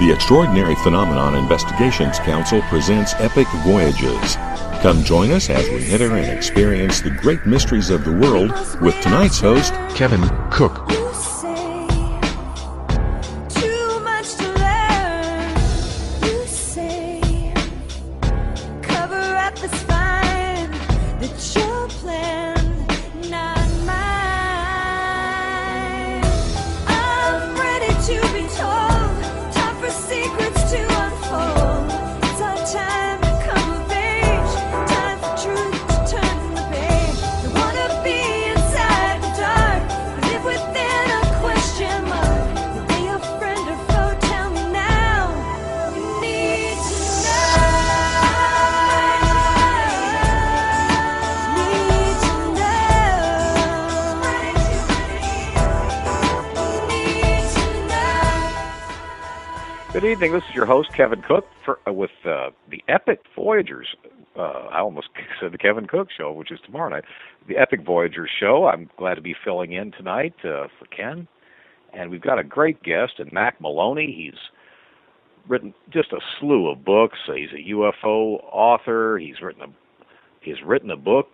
The Extraordinary Phenomenon Investigations Council presents Epic Voyages. Come join us as we enter and experience the great mysteries of the world with tonight's host, Kevin Cook. Good evening. This is your host, Kevin Cook, with the Epic Voyagers. I almost said the Kevin Cook Show, which is tomorrow night. The Epic Voyagers Show. I'm glad to be filling in tonight for Ken. And we've got a great guest, Mack Maloney. He's written just a slew of books. He's a UFO author. He's written a book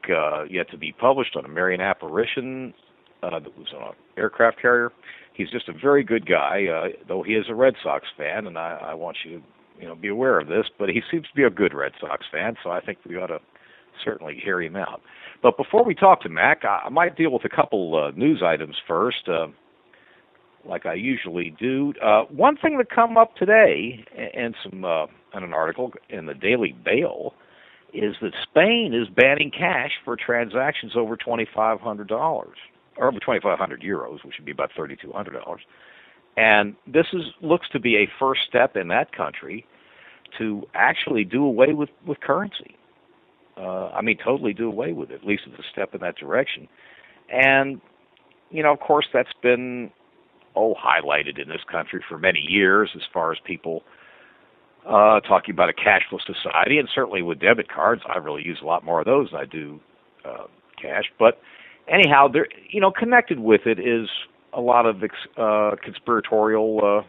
yet to be published on a Marian apparition that was on an aircraft carrier. He's just a very good guy, though he is a Red Sox fan, and I want you to be aware of this, but he seems to be a good Red Sox fan, so I think we ought to certainly hear him out. But before we talk to Mack, I might deal with a couple news items first, like I usually do. One thing that come up today in an article in the Daily Bail is that Spain is banning cash for transactions over $2,500. Or over 2,500 euros, which would be about $3,200. And this looks to be a first step in that country to actually do away with currency. Totally do away with it. At least it's a step in that direction. And, of course, that's been, highlighted in this country for many years as far as people talking about a cashless society. And certainly with debit cards, I really use a lot more of those than I do cash. But anyhow, there, connected with it is a lot of conspiratorial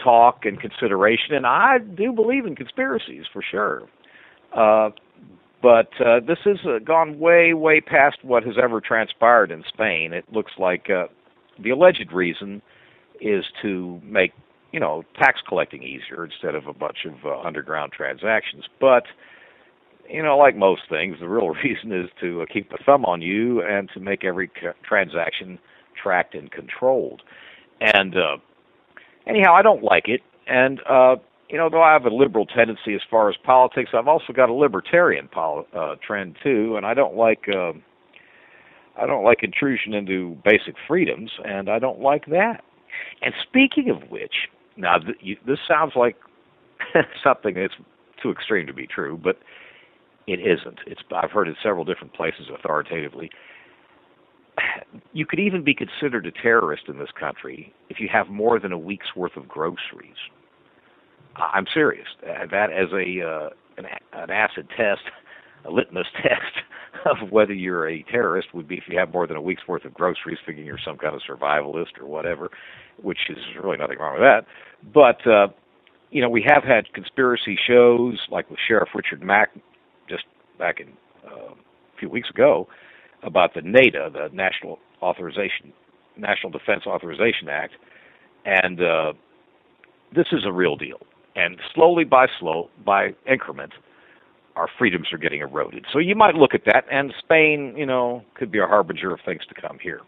talk and consideration, and I do believe in conspiracies for sure. But this has gone way, way past what has ever transpired in Spain. It looks like the alleged reason is to make, tax collecting easier instead of a bunch of underground transactions. But like most things, the real reason is to keep a thumb on you and to make every transaction tracked and controlled. And anyhow, I don't like it. And though I have a liberal tendency as far as politics, I've also got a libertarian trend too. And I don't like intrusion into basic freedoms, and I don't like that. And speaking of which, now this sounds like something that's too extreme to be true, but it isn't. I've heard it several different places authoritatively. You could even be considered a terrorist in this country if you have more than a week's worth of groceries. I'm serious. That as an acid test, a litmus test of whether you're a terrorist would be if you have more than a week's worth of groceries, figuring you're some kind of survivalist or whatever, which is really nothing wrong with that. But, we have had conspiracy shows like with Sheriff Richard Mack just back in a few weeks ago about the NADA, the National Defense Authorization Act, and this is a real deal. And slowly by increment, our freedoms are getting eroded. So you might look at that, and Spain, could be a harbinger of things to come here.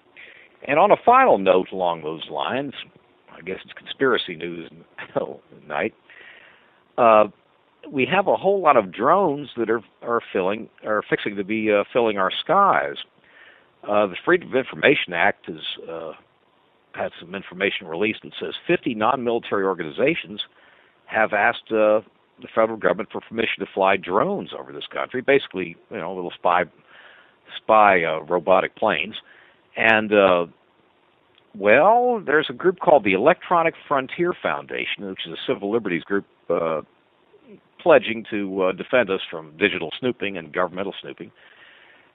And on a final note along those lines, I guess it's conspiracy news night. We have a whole lot of drones that are fixing to be filling our skies. The Freedom of Information Act has had some information released that says 50 non-military organizations have asked the federal government for permission to fly drones over this country, basically, little spy robotic planes. And there's a group called the Electronic Frontier Foundation, which is a civil liberties group pledging to defend us from digital snooping and governmental snooping.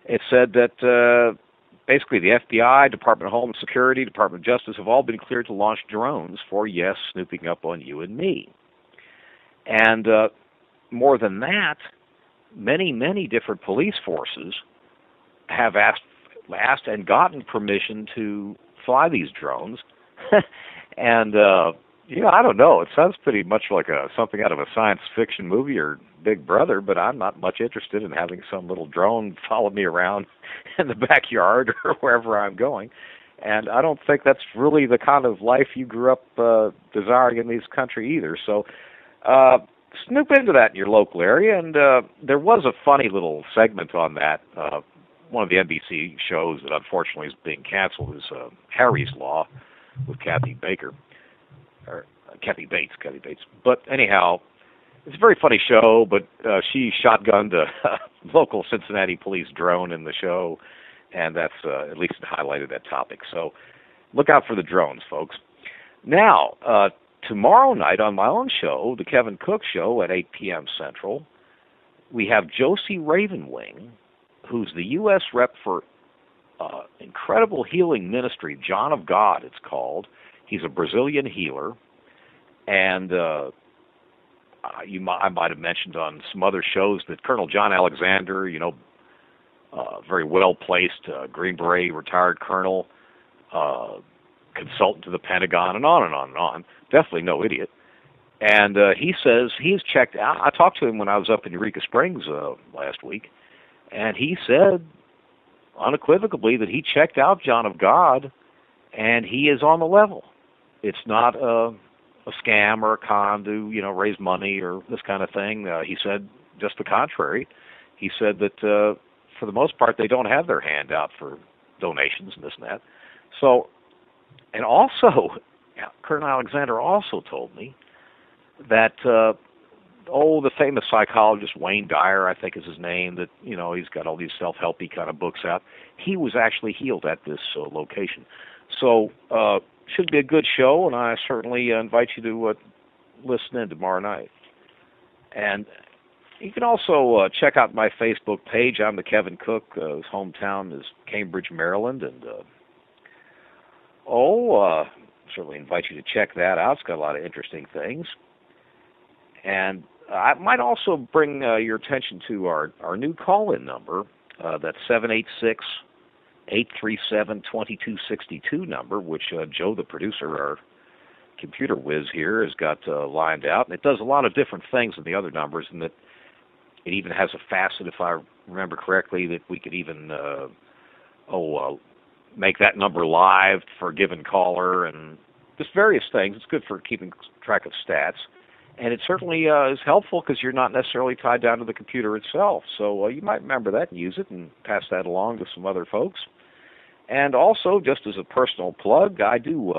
It said that basically the FBI, Department of Homeland Security, Department of Justice have all been cleared to launch drones for, yes, snooping up on you and me. And more than that, many, many different police forces have asked and gotten permission to fly these drones. And, I don't know. It sounds pretty much like something out of a science fiction movie or Big Brother, but I'm not much interested in having some little drone follow me around in the backyard or wherever I'm going. And I don't think that's really the kind of life you grew up desiring in this country either. So snoop into that in your local area. And there was a funny little segment on that. One of the NBC shows that unfortunately is being canceled is Harry's Law with Kathy Bates. But anyhow, it's a very funny show, but she shotgunned a local Cincinnati police drone in the show, and that's at least highlighted that topic. So look out for the drones, folks. Now, tomorrow night on my own show, the Kevin Cook Show at 8 p.m. Central, we have Josie Ravenwing, who's the U.S. rep for incredible healing ministry, John of God it's called. He's a Brazilian healer. And I might have mentioned on some other shows that Colonel John Alexander, very well-placed Green Beret retired colonel, consultant to the Pentagon, and on and on and on. Definitely no idiot. And he says he's checked out. I talked to him when I was up in Eureka Springs last week, and he said unequivocally that he checked out John of God, and he is on the level. It's not a scam or a con to, raise money or this kind of thing. He said just the contrary. He said that for the most part they don't have their hand out for donations and this and that. So, and also, Colonel Alexander also told me that, the famous psychologist Wayne Dyer, I think is his name, that, he's got all these self-helpy kind of books out. He was actually healed at this location. So, should be a good show, and I certainly invite you to listen in tomorrow night. And you can also check out my Facebook page. I'm the Kevin Cook. His hometown is Cambridge, Maryland, and certainly invite you to check that out. It's got a lot of interesting things. And I might also bring your attention to our new call-in number. That's 786-837-2262 number, which Joe, the producer, our computer whiz here, has got lined out. And it does a lot of different things than the other numbers, and that it even has a facet, if I remember correctly, that we could even make that number live for a given caller, and just various things. It's good for keeping track of stats. And it certainly is helpful because you're not necessarily tied down to the computer itself. So you might remember that and use it and pass that along to some other folks. And also, just as a personal plug, I do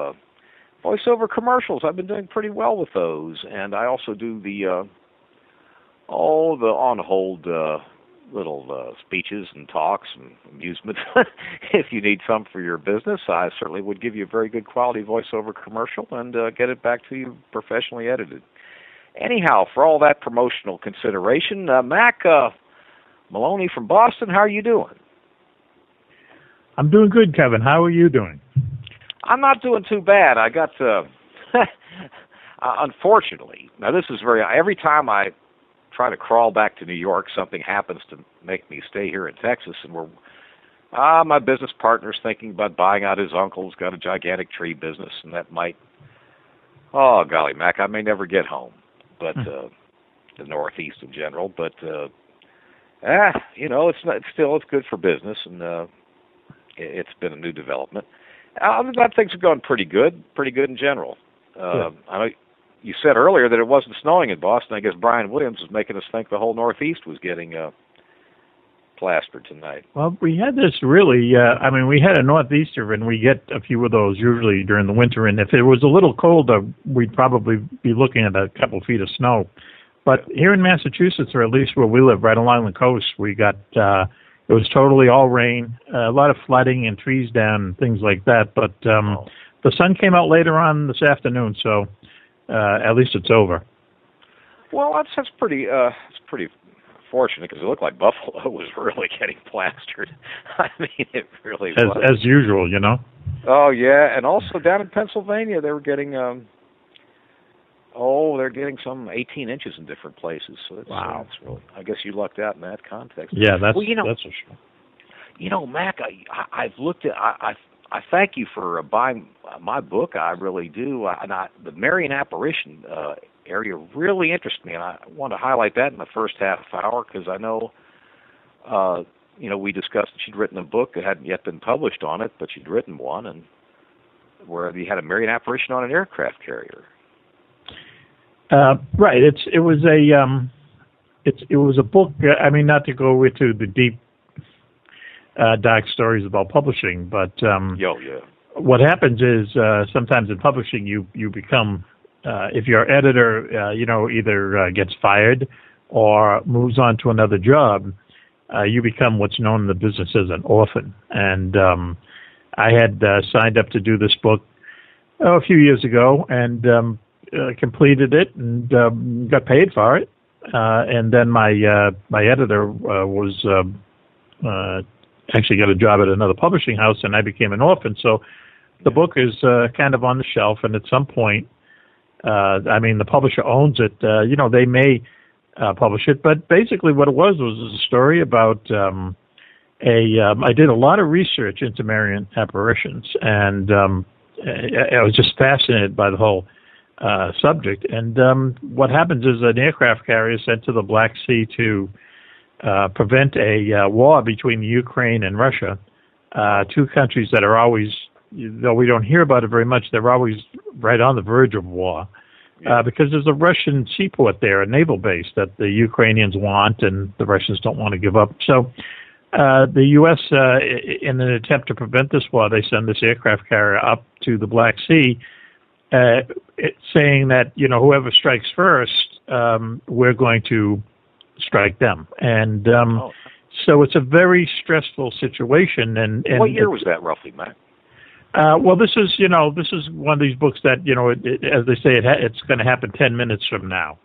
voiceover commercials. I've been doing pretty well with those. And I also do the on-hold little speeches and talks and amusements. If you need some for your business, I certainly would give you a very good quality voiceover commercial and get it back to you professionally edited. Anyhow, for all that promotional consideration, Mack Maloney from Boston, how are you doing? I'm doing good, Kevin. How are you doing? I'm not doing too bad. I got, unfortunately, now this is every time I try to crawl back to New York, something happens to make me stay here in Texas, and my business partner's thinking about buying out his uncle who's got a gigantic tree business, and that might, oh, golly, Mac, I may never get home. But the Northeast in general, but it's good for business, and it's been a new development. Other than that, things are going pretty good in general. I know you said earlier that it wasn't snowing in Boston. I guess Brian Williams was making us think the whole Northeast was getting plastered tonight. Well, we had this really, we had a northeaster, and we get a few of those usually during the winter, and if it was a little colder, we'd probably be looking at a couple feet of snow. But here in Massachusetts, or at least where we live, right along the coast, we got, it was totally all rain, a lot of flooding and trees down and things like that, but the sun came out later on this afternoon, so at least it's over. Well, that's pretty unfortunate because it looked like Buffalo was really getting plastered. I mean, it really was. As usual, you know. Oh yeah, and also down in Pennsylvania, they were getting they're getting some 18 inches in different places. So that's, wow. That's really, I guess you lucked out in that context. Yeah, that's well, that's for sure. You know, Mack, I've looked at. I thank you for buying my book. I really do. The Marian apparition area really interests me, and I want to highlight that in the first half hour because I know, we discussed that she'd written a book that hadn't yet been published on it, but she'd written one, and where you had a Marian apparition on an aircraft carrier. Right. It was a book. I mean, not to go into the deep, dark stories about publishing, but what happens is sometimes in publishing you become, if your editor either gets fired or moves on to another job, you become what's known in the business as an orphan. And I had signed up to do this book a few years ago and completed it and got paid for it. And then my editor was actually got a job at another publishing house, and I became an orphan. So the book is kind of on the shelf, and at some point, the publisher owns it. They may publish it, but basically what it was a story about I did a lot of research into Marian apparitions, and I was just fascinated by the whole subject. And what happens is an aircraft carrier is sent to the Black Sea to prevent a war between Ukraine and Russia, two countries that are always, though we don't hear about it very much, they're always right on the verge of war. Because there's a Russian seaport there, a naval base that the Ukrainians want and the Russians don't want to give up. So the U.S., in an attempt to prevent this war, they send this aircraft carrier up to the Black Sea, saying that, whoever strikes first, we're going to strike them. And so it's a very stressful situation. And what year was that roughly, Matt? Well, this is one of these books that, as they say, it's going to happen 10 minutes from now,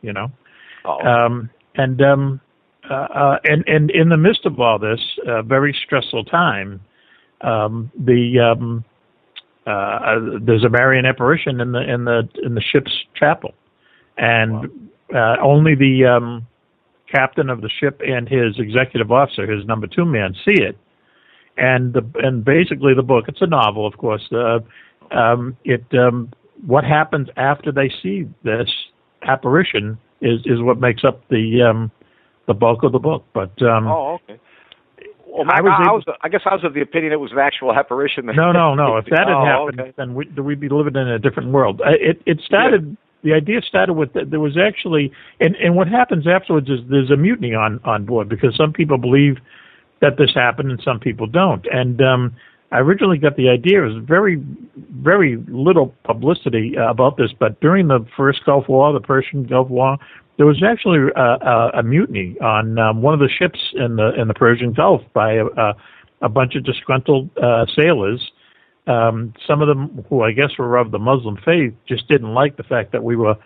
Oh. And in the midst of all this very stressful time, there's a Marian apparition in the ship's chapel, and only the captain of the ship and his executive officer, his number 2 man, see it. And basically the book, it's a novel, of course. What happens after they see this apparition is what makes up the bulk of the book. But okay. Well, I guess I was of the opinion it was an actual apparition. No. If that had happened, then we'd be living in a different world. It started. Yeah. The idea started with there was actually, and what happens afterwards is there's a mutiny on board because some people believe that this happened and some people don't. And I originally got the idea. There was very, very little publicity about this, but during the first Gulf War, the Persian Gulf War, there was actually a mutiny on one of the ships in the Persian Gulf by a bunch of disgruntled sailors. Some of them, who I guess were of the Muslim faith, just didn't like the fact that we were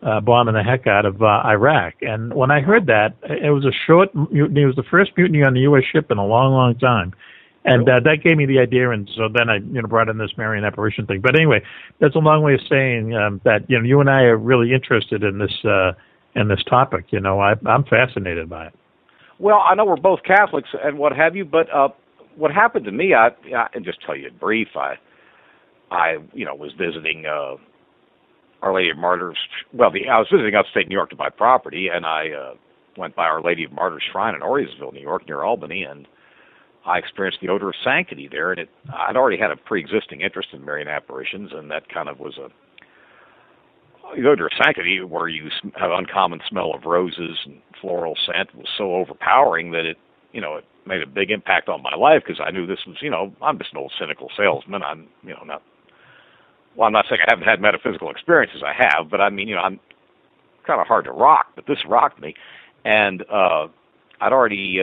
bombing the heck out of Iraq. And when I heard that, it was a short mutiny. It was the first mutiny on the U.S. ship in a long, long time. And that gave me the idea, and so then I brought in this Marian apparition thing. But anyway, that's a long way of saying that you and I are really interested in this topic. I'm fascinated by it. Well, I know we're both Catholics and what have you, but what happened to me, I and just tell you in brief, I was visiting Our Lady of Martyrs. Well, I was visiting upstate New York to buy property, and I went by Our Lady of Martyrs Shrine in Oriesville, New York, near Albany, and I experienced the odor of sanctity there. And I'd already had a pre-existing interest in Marian apparitions, and that kind of was the odor of sanctity, where you have uncommon smell of roses and floral scent, was so overpowering that it made a big impact on my life, because I knew this was, I'm just an old cynical salesman. I'm not saying I haven't had metaphysical experiences. I have, but I'm kind of hard to rock, but this rocked me. And I'd already,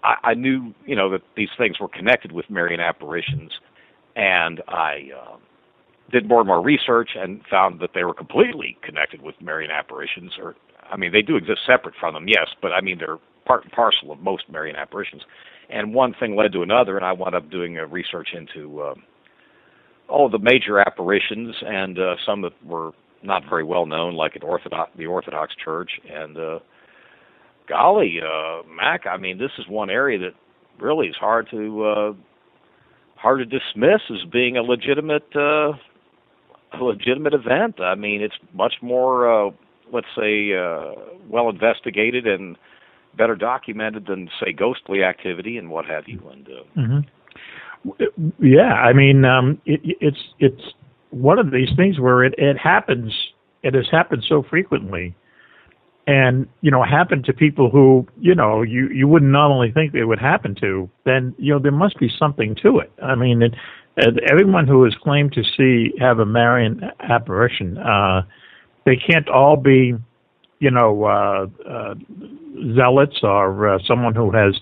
I knew, that these things were connected with Marian apparitions, and I did more and more research and found that they were completely connected with Marian apparitions, or I mean, they do exist separate from them, yes, but I mean, they're part and parcel of most Marian apparitions. And one thing led to another, and I wound up doing research into all the major apparitions, and some that were not very well known, like at the Orthodox Church. And golly, Mac, I mean, this is one area that really is hard to dismiss as being a legitimate event. I mean, it's much more, let's say, well investigated and better documented than, say, ghostly activity and what have you. And yeah, I mean, it's one of these things where it happens. It has happened so frequently, and happened to people who you wouldn't normally think it would happen to. Then there must be something to it. I mean, everyone who has claimed to have a Marian apparition, they can't all be zealots or someone who has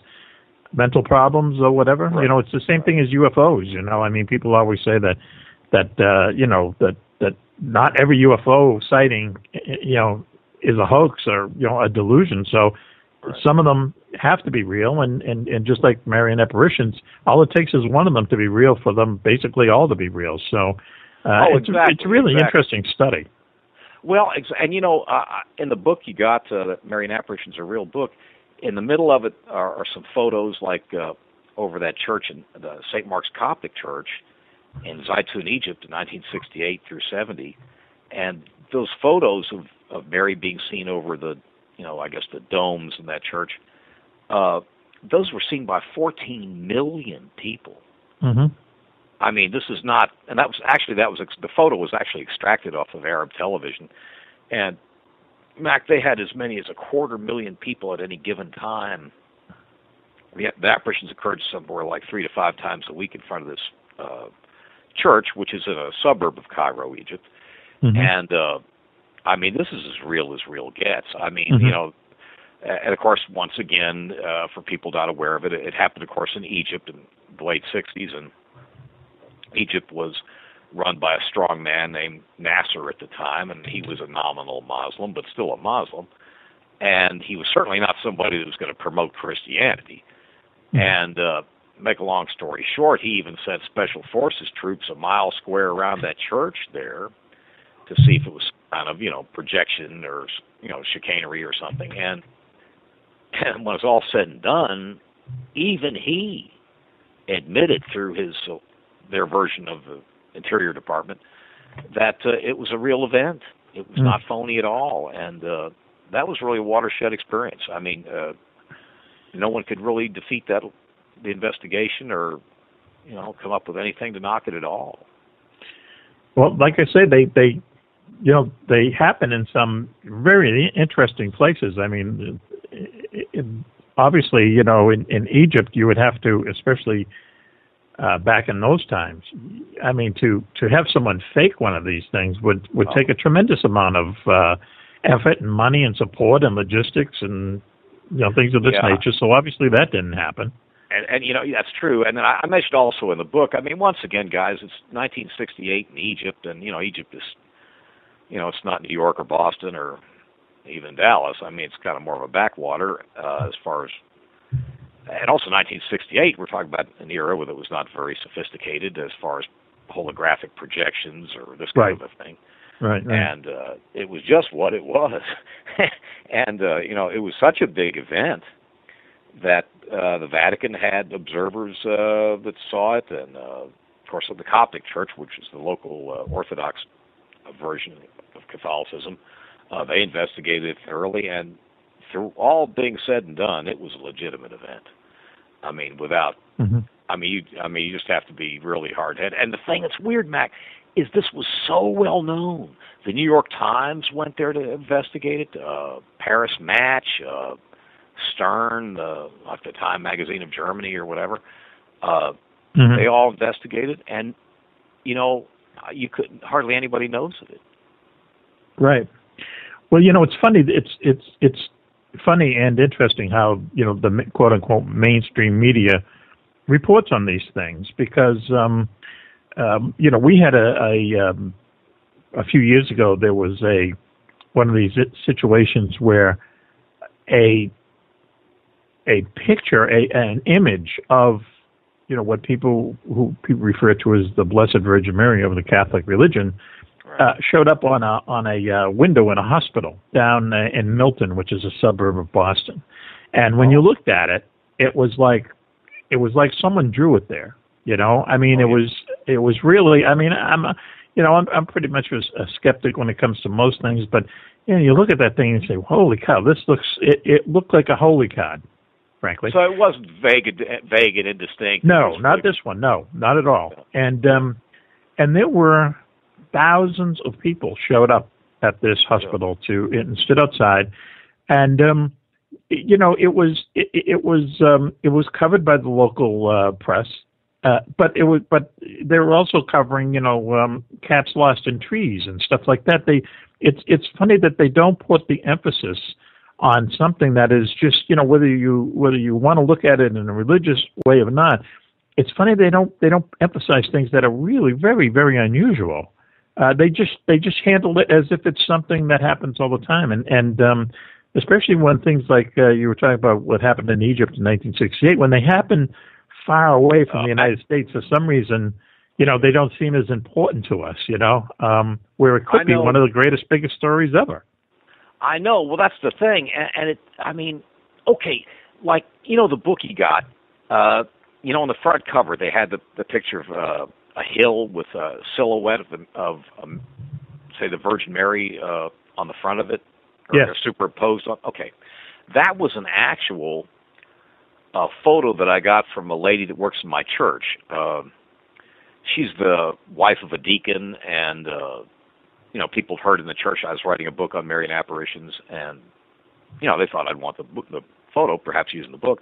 mental problems or whatever. Right. It's the same thing as UFOs. I mean, people always say that not every UFO sighting is a hoax or a delusion. So right. Some of them have to be real, and just like Marian apparitions, all it takes is one of them to be real for them basically all to be real. So exactly. It's a really interesting study. Well, and in the book you got, Marian Apparitions, a real book, in the middle of it are some photos like over that church, in the St. Mark's Coptic Church in Zaytun, Egypt in 1968 through 70. And those photos of Mary being seen over the, I guess the domes in that church, those were seen by 14 million people. Mm-hmm. I mean, this is not, and the photo was actually extracted off of Arab television, and Mac, they had as many as 250,000 people at any given time. The apparitions occurred somewhere like 3 to 5 times a week in front of this church, which is in a suburb of Cairo, Egypt. Mm-hmm. And I mean, this is as real gets. I mean, mm-hmm. And of course, once again, for people not aware of it, it happened, of course, in Egypt in the late 60s, and Egypt was run by a strong man named Nasser at the time, and he was a nominal Muslim, but still a Muslim. And he was certainly not somebody that was going to promote Christianity. Mm-hmm. And make a long story short, he even sent special forces troops a mile square around that church there to see if it was kind of, projection or, chicanery or something. And when it's all said and done, even he admitted through their version of the Interior Department that it was a real event. It was not phony at all, and that was really a watershed experience. I mean, no one could really defeat the investigation or come up with anything to knock it at all. Well, like I say, they happen in some very interesting places. I mean, obviously, in Egypt, you would have to, especially back in those times, I mean, to have someone fake one of these things would take a tremendous amount of effort and money and support and logistics and things of this nature. So obviously that didn't happen. And that's true. And then I mentioned also in the book, I mean, once again, guys, it's 1968 in Egypt, and Egypt is, it's not New York or Boston or even Dallas. I mean, it's kind of more of a backwater as far as. And also 1968, we're talking about an era where it was not very sophisticated as far as holographic projections or this kind of a thing. Right. And it was just what it was. And, it was such a big event that the Vatican had observers that saw it. And, of course, the Coptic Church, which is the local Orthodox version of Catholicism, they investigated it thoroughly. And through all being said and done, it was a legitimate event. I mean, without, I mean, you just have to be really hard-headed. And the thing that's weird, Mac, is this was so well known. The New York Times went there to investigate it. Paris Match, Stern, like the Time magazine of Germany or whatever. They all investigated, and you couldn't. Hardly anybody knows of it. Right. Well, it's funny. It's funny and interesting how the quote unquote mainstream media reports on these things, because we had a few years ago there was a one of these situations where a picture, an image of, you know, what people refer to as the Blessed Virgin Mary of the Catholic religion, showed up on a window in a hospital down in Milton, which is a suburb of Boston. And when you looked at it, it was like someone drew it there. You know, I mean, it was really. I mean, I'm pretty much a skeptic when it comes to most things, but you know, you look at that thing and say, "Holy cow! It looked like a holy card." Frankly, so it wasn't vague and indistinct. No, not this one. No, not at all. And there were thousands of people showed up at this hospital and stood outside, and you know, it was covered by the local press, but they were also covering, you know, cats lost in trees and stuff like that. It's funny that they don't put the emphasis on something that is just, you know, whether you want to look at it in a religious way or not. It's funny they don't emphasize things that are really very, very unusual. They just handle it as if it's something that happens all the time, and especially when things like you were talking about what happened in Egypt in 1968, when they happen far away from the United States, for some reason, you know, they don't seem as important to us, you know, where it could be one of the greatest, biggest stories ever. I know. Well, that's the thing. And I mean, okay, like, you know, the book you got, you know, on the front cover, they had the picture of a hill with a silhouette of say, the Virgin Mary on the front of it, or superimposed on. Okay. That was an actual photo that I got from a lady that works in my church. She's the wife of a deacon, and you know, people heard in the church I was writing a book on Marian apparitions, and you know, they thought I'd want the photo, perhaps using the book.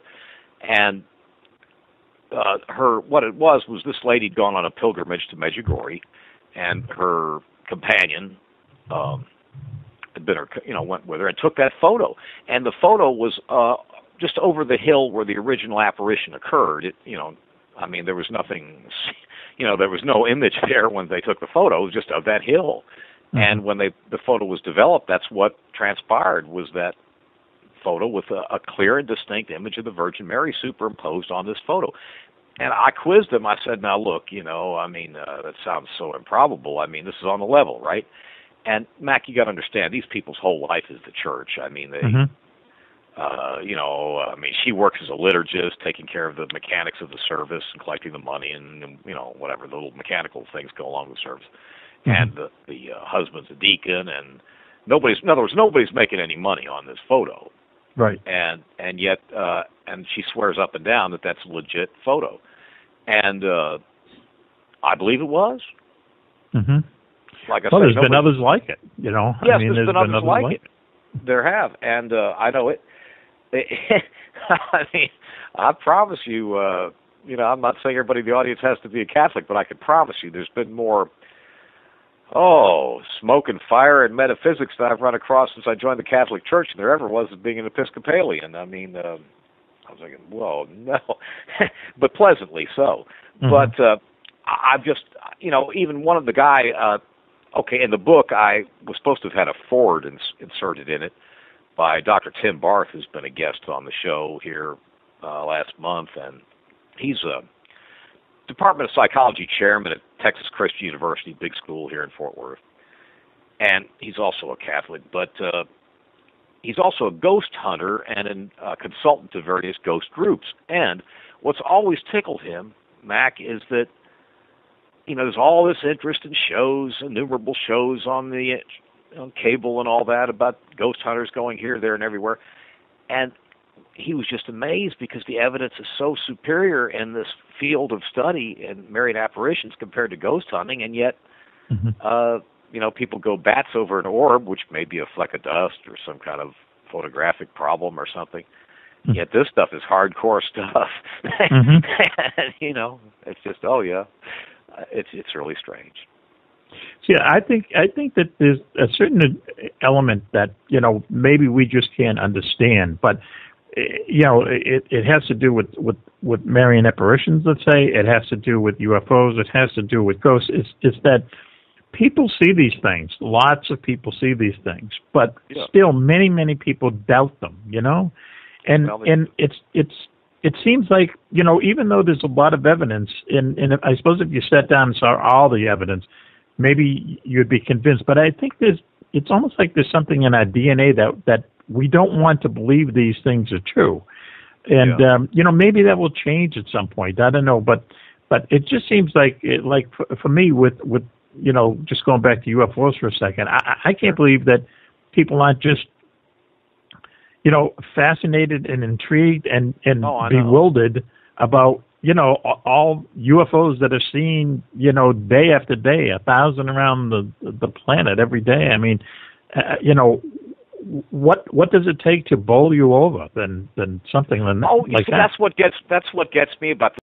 And what it was this lady had gone on a pilgrimage to Medjugorje, and her companion had been went with her and took that photo. And the photo was just over the hill where the original apparition occurred. It, you know, I mean, there was nothing, you know, there was no image there when they took the photo. It was just of that hill. Mm-hmm. And when the photo was developed, that's what transpired, was that photo with a clear and distinct image of the Virgin Mary superimposed on this photo. And I quizzed them. I said, now look, you know, I mean, that sounds so improbable. I mean, this is on the level, right? And Mack, you got to understand, these people's whole life is the church. I mean, they, you know, I mean, she works as a liturgist, taking care of the mechanics of the service and collecting the money and, you know, whatever the little mechanical things go along with the service. And the husband's a deacon, and in other words, nobody's making any money on this photo. Right. And yet, and she swears up and down that that's a legit photo. And I believe it was. Mm-hmm. Like I well, said, there's been others like it, you know. Yes, I mean, there's been others like it. There have, and I know it. I mean, I promise you, you know, I'm not saying everybody in the audience has to be a Catholic, but I can promise you there's been more, smoke and fire and metaphysics that I've run across since I joined the Catholic Church than there ever was as being an Episcopalian. I mean, I was thinking, whoa, no, but pleasantly so. Mm-hmm. But I've just, you know, even one of the guy, in the book, I was supposed to have had a foreword inserted in it by Dr. Tim Barth, who's been a guest on the show here last month, and he's a Department of Psychology chairman at Texas Christian University, big school here in Fort Worth. And he's also a Catholic, but he's also a ghost hunter and a consultant to various ghost groups. And what's always tickled him, Mack, is that, you know, there's all this interest in shows, innumerable shows on cable and all that about ghost hunters going here, there, and everywhere. And he was just amazed because the evidence is so superior in this field of study in Marian apparitions compared to ghost hunting, and yet, you know, people go bats over an orb, which may be a fleck of dust or some kind of photographic problem or something. Mm-hmm. Yet this stuff is hardcore stuff. And, you know, it's just, it's really strange. See, I think that there's a certain element that, you know, maybe we just can't understand, but you know, it has to do with Marian apparitions, let's say. It has to do with UFOs. It has to do with ghosts. It's that people see these things. Lots of people see these things, but still, many people doubt them. And it seems like even though there's a lot of evidence, and I suppose if you sat down and saw all the evidence, maybe you'd be convinced. But I think it's almost like there's something in our DNA that we don't want to believe these things are true. And maybe that will change at some point. I don't know, but it just seems like for me with just going back to UFOs for a second, I can't believe that people aren't just fascinated and intrigued and bewildered about all UFOs that are seen day after day, 1,000 around the planet every day. I mean, what does it take to bowl you over than something like that? That's what gets me about